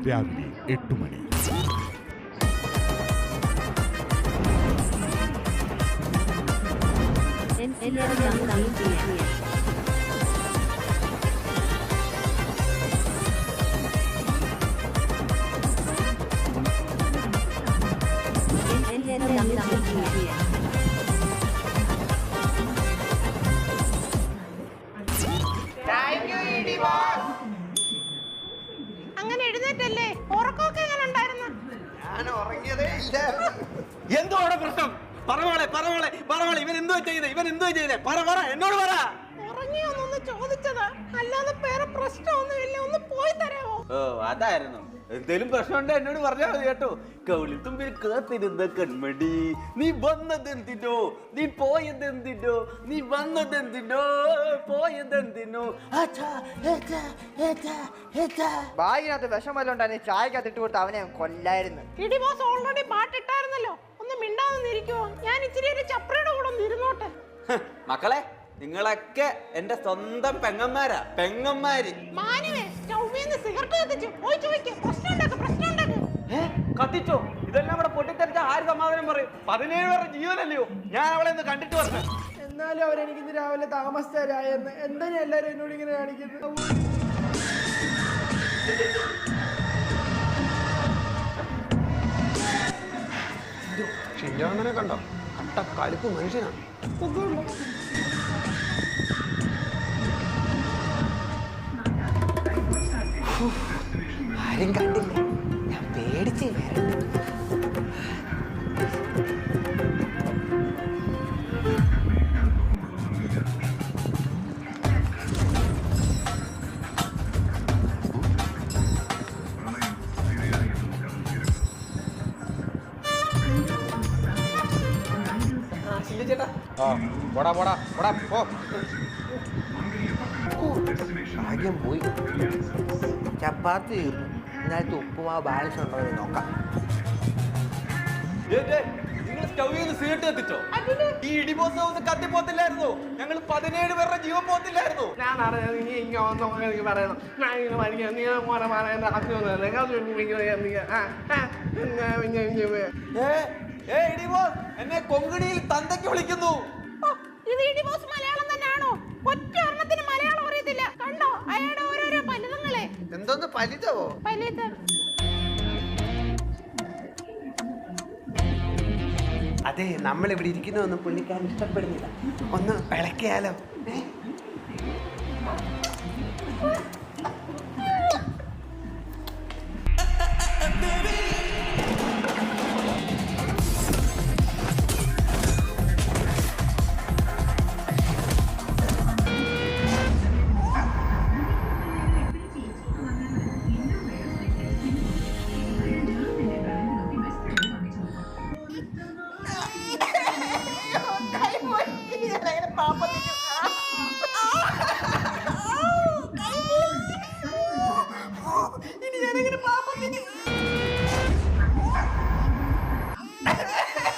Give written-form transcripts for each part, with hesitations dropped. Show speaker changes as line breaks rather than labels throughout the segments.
രാവിലെ 8 മണി.
അങ്ങനെ എഴുന്നേറ്റല്ലേ? ഉറക്കമൊക്കെ എങ്ങനെ ഉണ്ടായിരുന്നു?
ഞാൻ ഉറങ്ങിയതേ ഇല്ല.
എന്തുവാണ് പ്രശ്നം? പറവളെ ഇവൻ എന്തോ ചെയ്തേ പറ എന്നോട് പറ.
ഉറങ്ങിയോന്നൊന്ന് ചോദിച്ചതാ, അല്ലാതെ വേറെ പ്രശ്നമൊന്നുമില്ല. ഒന്ന് പോയി തരാമോ?
ഓ അതായിരുന്നു. എന്തേലും പ്രശ്നമുണ്ട് എന്നോട് പറഞ്ഞാൽ മതി കേട്ടോ. കൗളിത്തുമ്പിൽ കാത്തിരുന്ന കൺമണി, നീ വന്നതെന്തിനോ, നീ പോയതെന്തിനോ, നീ വന്നതെന്തിനോ, പോയതെന്തിനോ.
ബാഗിനകത്ത് വിഷം വല്ലതും ഉണ്ടായിരുന്നു, ചായക്കകത്ത് ഇട്ട് കൊടുത്ത് അവനെ കൊല്ലായിരുന്നു.
ഇടി ബോസ് ഓൾറെഡി പാട്ടിട്ടായിരുന്നല്ലോ, ഒന്ന് മിണ്ടാതെ ഇരിക്കുവോ? ഞാൻ ഇച്ചിരി ഒരു ചപ്രയുടെ കൂടെ ഒന്ന് ഇരുന്നോട്ടെ.
മക്കളെ, നിങ്ങളൊക്കെ എന്റെ സ്വന്തം പെങ്ങന്മാര്.
മാനുവേ, സ്റ്റൗവിന്ന് സിഗരറ്റ് കത്തിച്ചു. പോയി ചോദിക്കാം, പ്രശ്നം ഉണ്ടാക്കും.
കത്തിച്ചോ? ഇതെല്ലാം കൂടെ പൊട്ടിത്തെറിച്ച ആര് സമാധാനം പറയും? 17 പേരുടെ ജീവനല്ലയോ? ഞാൻ അവളെ ഒന്ന് കണ്ടിട്ട് പറഞ്ഞു.
എന്നാലും അവരെനിക്കിന്ന് രാവിലെ താമസിച്ചാരായെന്ന് എന്താ എല്ലാരും എന്നോട് ഇങ്ങനെ കാണിക്കുന്നത്?
ഷിൻജോനെ കണ്ടോ? കട്ട കലിപ്പ് മനുഷ്യനാണ്. ആരും കണ്ടില്ലേ? ഞാൻ പേടിച്ച്
ചേട്ടാ
ഭാഗ്യം പോയി. ചപ്പാത്തി ഇന്നത്തെ ഉപ്പുമാ ബാലൻസ് ഉണ്ടോ എന്ന് നോക്കാം.
നിങ്ങൾ സ്റ്റൗവിൽ സിഗരറ്റ് കത്തിച്ചോ? ഈ ഇടിബോസ് ഹൗസ് കത്തിപ്പോത്തില്ലായിരുന്നു. ഞങ്ങൾ 17 പേരുടെ ജീവൻ പോത്തില്ലായിരുന്നു.
ഞാൻ എനിക്ക് പറയണം.
ഇടിബോസ് എന്നെ കൊങ്കണിയിൽ തന്തയ്ക്ക് വിളിക്കുന്നു.
ഇത് ഇടി ബോസ് മലയാളം തന്നെയാണോ? ഒറ്റ ഒരെണ്ണത്തിന് മലയാളം അറിയത്തില്ല. കണ്ടോ അയാളുടെ ഓരോരോ പലിതങ്ങളെ?
എന്തോന്ന് പലിതവോ?
പലിത്
അതെ, നമ്മളിവിടെ ഇരിക്കുന്നതൊന്നും പുള്ളിക്കാരൻ ഇഷ്ടപ്പെടുന്നില്ല. ഒന്ന് വിളക്കിയാലോ?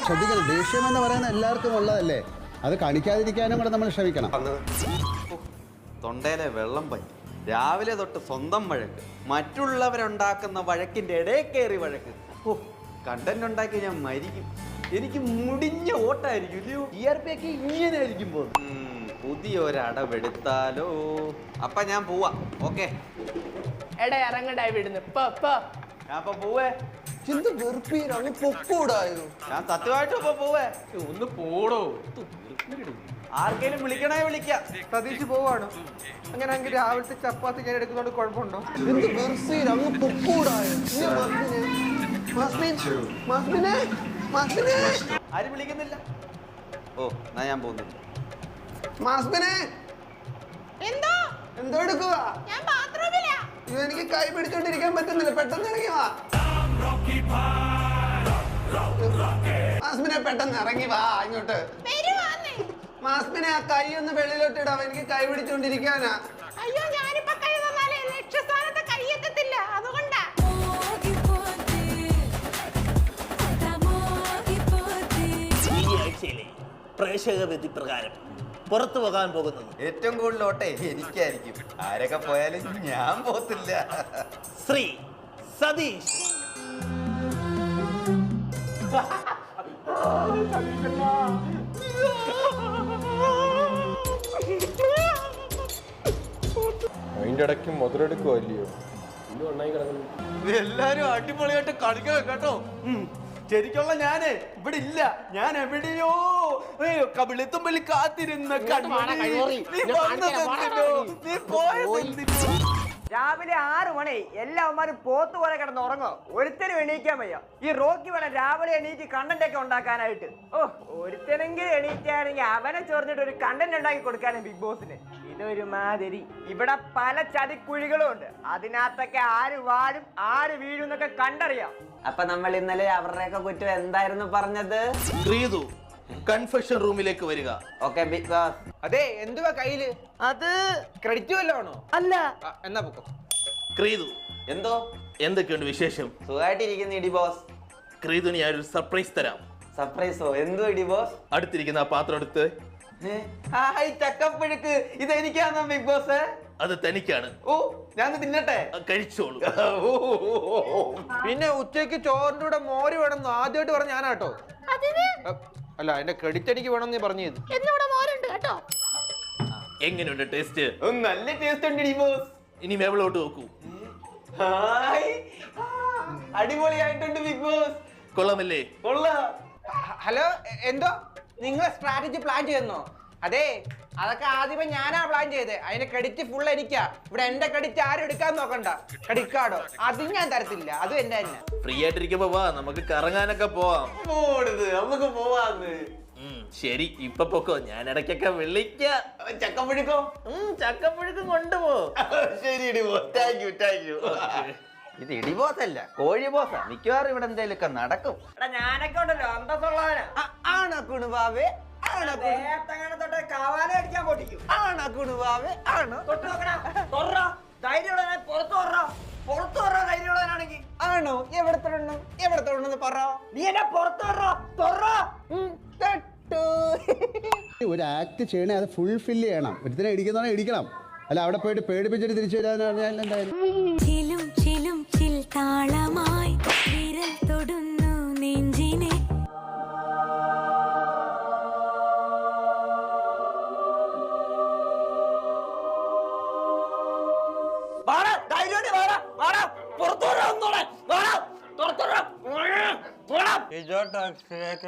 ശ്രദ്ധിക്കണം, ദേഷ്യം എന്ന് പറയുന്നത് എല്ലാവർക്കും ഉള്ളതല്ലേ. അത് കാണിക്കാതിരിക്കാനും കൂടെ നമ്മൾ ശ്രമിക്കണം.
തൊണ്ടയിലെ വെള്ളം പറ്റി. രാവിലെ തൊട്ട് സ്വന്തം വഴക്ക്, മറ്റുള്ളവരുണ്ടാക്കുന്ന വഴക്കിന്റെ ഇടയിൽ കയറി വഴക്ക്. ഓ, കണ്ടന്റ് ഉണ്ടാക്കി ഞാൻ മരിക്കും. എനിക്ക് മുടിഞ്ഞ ഓട്ടായിരിക്കും ഇല്ലയോ? TRP ഒക്കെ ഇങ്ങനെ ആയിരിക്കും പോകുന്നത്. പുതിയൊരടവെടുത്താലോ? അപ്പൊ ഞാൻ പോവാ. ഓക്കെ,
എടാ ഇറങ്ങണ്ടായി വിടുന്നു.
ഞാൻ ഇപ്പൊ പോവേ.
എന്ത് വെറുപ്പീരാണ്, പൊക്കൂടായോ?
ഞാൻ സത്യമായിട്ടും ഇപ്പൊ പോവേ.
ഒന്ന് പോടോ.
ആർക്കെങ്കിലും വിളിക്കണേ വിളിക്കാം.
പ്രതീക്ഷ പോവാണ്. അങ്ങനെയാണെങ്കിൽ രാവിലത്തെ ചപ്പാത്തി ഞാൻ എടുക്കുന്നോണ്ട് കുഴപ്പമുണ്ടോ?
എന്ത് വെറുപ്പീര, അങ്ങ് പൊക്കൂടായോ?
ആരും വിളിക്കുന്നില്ല. ഓ, എന്നാ ഞാൻ പോകുന്നില്ല.
എന്തോ എടുക്കുക?
ഞാൻ ബാത്റൂമിലാ.
എനിക്ക് കൈ പിടിച്ചോണ്ടിരിക്കാൻ പറ്റുന്നില്ല, പെട്ടെന്ന് ഇറങ്ങി വാ. മാസ്മിനെ പെട്ടെന്ന് ഇറങ്ങി വാ ഇങ്ങോട്ട്. മാസ്മിനെ ആ കൈ ഒന്ന് വെളിയിലോട്ട് ഇടാം, എനിക്ക് കൈ പിടിച്ചോണ്ടിരിക്കാനാ.
അയ്യോ, ഞാനിപ്പോ കൈ തന്നാലേ ലക്ഷ്യസ്ഥാനത്തെ കൈയെത്തത്തില്ല, അതുകൊണ്ടാ.
ഈ ആഴ്ചയിലെ പ്രേക്ഷക വിധി പ്രകാരം പുറത്തു പോകാൻ പോകുന്നത്
ഏറ്റവും കൂടുതൽ ഓട്ടെ എനിക്കായിരിക്കും. ആരൊക്കെ പോയാലും ഞാൻ പോത്തില്ല.
ശ്രീ സതീഷ്.
അതിന്റെ ഇടയ്ക്ക് മുതലെടുക്കുമല്ലയോ ഇന്നും ഒന്നായി കിടക്കുന്നു.
എല്ലാരും അടിപൊളിയായിട്ട് കളിക്കണം കേട്ടോ. ശരിക്കുള്ള ഞാന് ഇവിടെ ഇല്ല, ഞാൻ എവിടെയോ കവിളിത്തുമ്പിൽ കാത്തിരുന്ന കൺമണി. നീ വന്നതെന്തിനോ? നീ പോയതെന്തിനോ?
രാവിലെ 6 മണി എല്ലാവന്മാരും പോത്ത് പോലെ കിടന്ന് ഉറങ്ങോ. ഒരുത്തനും എണീക്കാൻ വയ്യ. ഈ റോക്കി വേണം രാവിലെ എണീറ്റ് കണ്ടന്റ് ഒക്കെ ഉണ്ടാക്കാനായിട്ട്. ഓ, ഒരുത്തനെങ്കിലും എണീറ്റാണെങ്കിൽ അവനെ ചൊറിഞ്ഞിട്ട് ഒരു കണ്ടന്റ് ഉണ്ടാക്കി കൊടുക്കാനും ബിഗ് ബോസിന്. ഇതൊരു മാതിരി. ഇവിടെ പല ചതിക്കുഴികളും ഉണ്ട്. അതിനകത്തൊക്കെ ആര് വാഴും ആര് വീഴും എന്നൊക്കെ കണ്ടറിയാം.
അപ്പൊ നമ്മൾ ഇന്നലെ അവരുടെയൊക്കെ കുറ്റം എന്തായിരുന്നു പറഞ്ഞത്?
ക്രീതു കൺഫെഷൻ റൂമിലേക്ക് വരിക.
Okay big boss.
അതെ, എന്തുവാ കയ്യില്? അത് ക്രെഡിറ്റ് വല്ലോ ആണോ?
അല്ല,
എന്നാ പൊക്കോ.
ക്രീതു,
എന്തോ
എന്തൊക്കെയുണ്ട് വിശേഷം?
സുഖമായിട്ടിരിക്കുന്നു ഇടി ബോസ്.
ക്രീതുന് ഞാനൊരു സർപ്രൈസ് തരാം.
സർപ്രൈസോ? എന്തോ ഇടി ബോസ്?
അടുത്തിരിക്കുന്ന ആ പാത്രം എടുത്ത്.
ഹായ് ചക്കപ്പുഴുക്ക്, ഇതെനിക്കാണോ ബിഗ് ബോസ്?
അത് തനിക്കാണ്.
ഓ, ഞാൻ തിന്നട്ടെ.
കഴിച്ചോളൂ.
പിന്നെ ഉച്ചയ്ക്ക് ചോറിന്റെ കൂടെ മോര് വേണമെന്ന് ആദ്യമായിട്ട് പറഞ്ഞ ഞാനാട്ടോ.
അതിന്
അല്ല, അതിന്റെ ക്രെഡിറ്റ് എനിക്ക് വേണമെന്ന് പറഞ്ഞത്.
എന്നിവിടെ മോരുണ്ട് കേട്ടോ.
എങ്ങനെയുണ്ട് ടേസ്റ്റ്?
നല്ല ടേസ്റ്റ് ഉണ്ട് ഇടി ബോസ്.
ഇനി മേവളോട്ട് നോക്കൂ.
ഹായ്, അടിപൊളിയായിട്ടുണ്ട് ബിഗ് ബോസ്.
കൊള്ളാമല്ലേ?
കൊള്ളാം.
ഹലോ, എന്തോ നിങ്ങൾ സ്ട്രാറ്റജി പ്ലാൻ ചെയ്യുന്നോ? അതെ, അതൊക്കെ ആദ്യമേ ഞാനാ പ്ലാൻ ചെയ്തത്. അതിന്റെ ക്രെഡിറ്റ് ഫുൾ എനിക്കാ. ഇവിടെ എന്റെ ക്രെഡിറ്റ് ആരും എടുക്കാൻ നോക്കണ്ട. ക്രെഡിറ്റ് കാർഡോ അത് ഞാൻ തരത്തില്ല, അതും എന്റെ തന്നെ.
ഫ്രീ ആയിട്ടിരിക്കുമ്പോ വാ, നമുക്ക് കറങ്ങാനൊക്കെ പോവാം.
നമുക്ക് പോവാന്ന്.
ശരി, ഇപ്പൊ പൊക്കോ, ഞാൻ ഇടയ്ക്കൊക്കെ വിളിക്കാം.
ചക്കപ്പുഴുക്കോ?
ചക്കപ്പുഴുക്കും കൊണ്ടുപോ.
ശരി ഇടി ബോസ്, താങ്ക് യു. ഇത് ഇടി ബോസ് അല്ല, കോഴി ബോസാ. മിക്കവാറും ഇവിടെ എന്തെങ്കിലുമൊക്കെ നടക്കും.
എടാ ഞാനൊക്കെ ഉണ്ടല്ലോ അന്തസ്സുള്ളവനാ.
ആണോ കുണുബാവേ?
തൊട്ട് കവാല അടിക്കാൻ പൊട്ടിക്കും.
ആണോ കുണുബാവേ? ആണോ?
തൊട്ട് നോക്കടാ, തൊറ ധൈര്യമുള്ളവനെ പുറത്തു തൊറ ധൈര്യമുള്ളവനാണെങ്കിൽ.
ആണോ? എവിടെ തൊടണം പറ.
നീ എന്നെ പുറത്തു തൊറ.
ഒരു ആക്ട് ചെയ്യണേ, അത് ഫുൾഫിൽ ചെയ്യണം. ഒരുത്തിനെ ഇടിക്കുന്നവനെ ഇടിക്കണം. അല്ല, അവിടെ പോയിട്ട് പേടിപ്പിച്ചിട്ട് തിരിച്ചു വരാന്ന് പറഞ്ഞാൽ എന്തായാലും.
ചിലും ചിലും ചിൽ താളമായി വിരൽ തൊടുന്നു നെഞ്ചിനെ.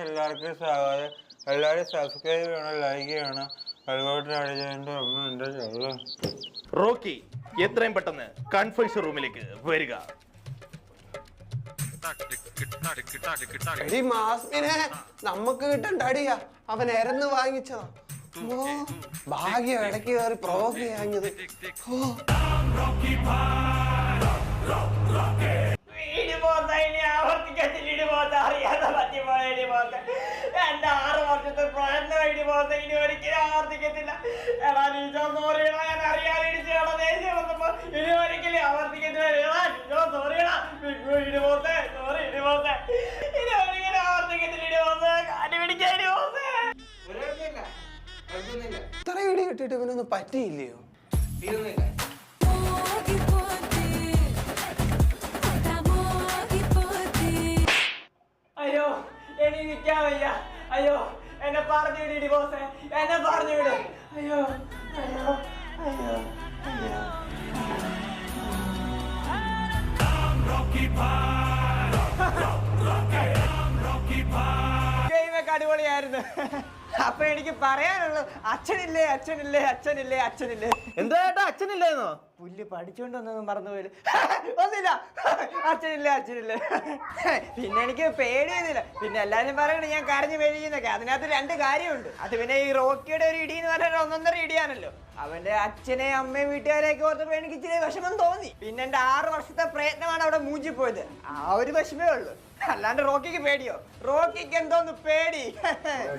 എല്ലാവർക്കും സ്വാഗതം. എല്ലാവരും സബ്സ്ക്രൈബ് ചെയ്യണം, ലൈക്ക് ചെയ്യണം. അതുപോലെ അടിച്ചതിന്റെ അമ്മ എന്റെ ചെള്ള.
റോക്കി, എത്രയും പെട്ടെന്ന് കൺഫെഷൻ റൂമിലേക്ക് വരിക.
എടി മാസ്മിനെ നമുക്ക് കിട്ടണ്ടടിയാ, അവൻ എരന്ന് വാങ്ങിച്ചോ. ഭാഗ്യം ഇടയ്ക്ക് കയറി പ്രൊവോക്ക് ചെയ്യാഞ്ഞത്.
അറിയാതെ പറ്റിപ്പോയ എന്റെ 6 വർഷത്തെ പ്രയത്നം ഇനി ഒരിക്കലും ആവർത്തിക്കത്തില്ല. എടാ നീജോ സോറിയടാ, ഞാൻ അറിയാതെ ഇടിച്ചേടാ, ദേഷ്യം വന്നപ്പോ ഇനി ഒരിക്കലും ആവർത്തിക്കത്തില്ല. സോറിയടാ ഇനി ഒരിക്കലും ആവർത്തിക്കത്തില്ല. കണ്ടുപിടിക്കാൻ
ഇത്ര ഇടി കിട്ടിട്ട് ഇവനൊന്നും പറ്റിയില്ലയോ?
അയ്യോ, എനിക്ക് നിൽക്കാൻ വയ്യ. അയ്യോ, എന്നെ പറഞ്ഞു വിട് ഇടി ബോസേ, എന്നെ പറഞ്ഞു വിട്. അയ്യോ അയ്യോ അയ്യോ അയ്യോ. ഗെയിമൊക്കെ അടിപൊളിയായിരുന്നു. അപ്പൊ എനിക്ക് പറയാനുള്ളൂ, അച്ഛനില്ലേ അച്ഛനില്ലേ അച്ഛനില്ലേ അച്ഛനില്ലേ.
എന്താ ചേട്ടാ, അച്ഛനില്ലേന്നോ?
പുല്ല് പഠിച്ചോണ്ടൊന്നും മറന്നുപോയില്ല. ഒന്നില്ല, അച്ഛനില്ലേ അച്ഛനില്ലേ. പിന്നെ എനിക്ക് പേടിയൊന്നുമില്ല. പിന്നെ എല്ലാരും പറയണേ ഞാൻ കരഞ്ഞു മെഴുകുന്നൊക്കെ. അതിനകത്ത് 2 കാര്യമുണ്ട്. അത് പിന്നെ ഈ റോക്കിയുടെ ഒരു ഇടി എന്ന് പറഞ്ഞാൽ 1.5 ഇടിയാണല്ലോ. അവന്റെ അച്ഛനെ അമ്മയും വീട്ടുകാരെയൊക്കെ ഓർത്തപ്പോ എനിക്ക് ഇച്ചിരി വിഷമം തോന്നി. പിന്നെ എന്റെ 6 വർഷത്തെ പ്രയത്നമാണ് അവിടെ മൂഞ്ചിപ്പോയത്. ആ ഒരു വിഷമേ ഉള്ളൂ. അല്ലാണ്ട് റോക്കിക്ക് പേടിയോ? റോക്കിക്ക് എന്തോന്ന് പേടി.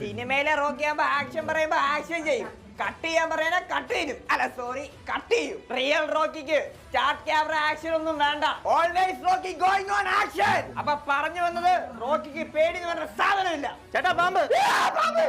സിനിമയിലെ റോക്കി ആകുമ്പോ ആക്ഷൻ പറയുമ്പോ ആക്ഷൻ ചെയ്യും, കട്ട് ചെയ്യാൻ പറയാനാ കട്ട് ചെയ്യും. അല്ല സോറി, കട്ട് ചെയ്യും. റിയൽ റോക്കിക്ക് സ്റ്റാർട്ട് ക്യാമറ ആക്ഷൻ ഒന്നും വേണ്ട. Always Rocky going on action. അപ്പൊ പറഞ്ഞു വന്നത്, റോക്കിക്ക് പേടി എന്ന് പറഞ്ഞ സാധനമില്ല.
ചേട്ടാ, പാമ്പ്.
പാമ്പ്.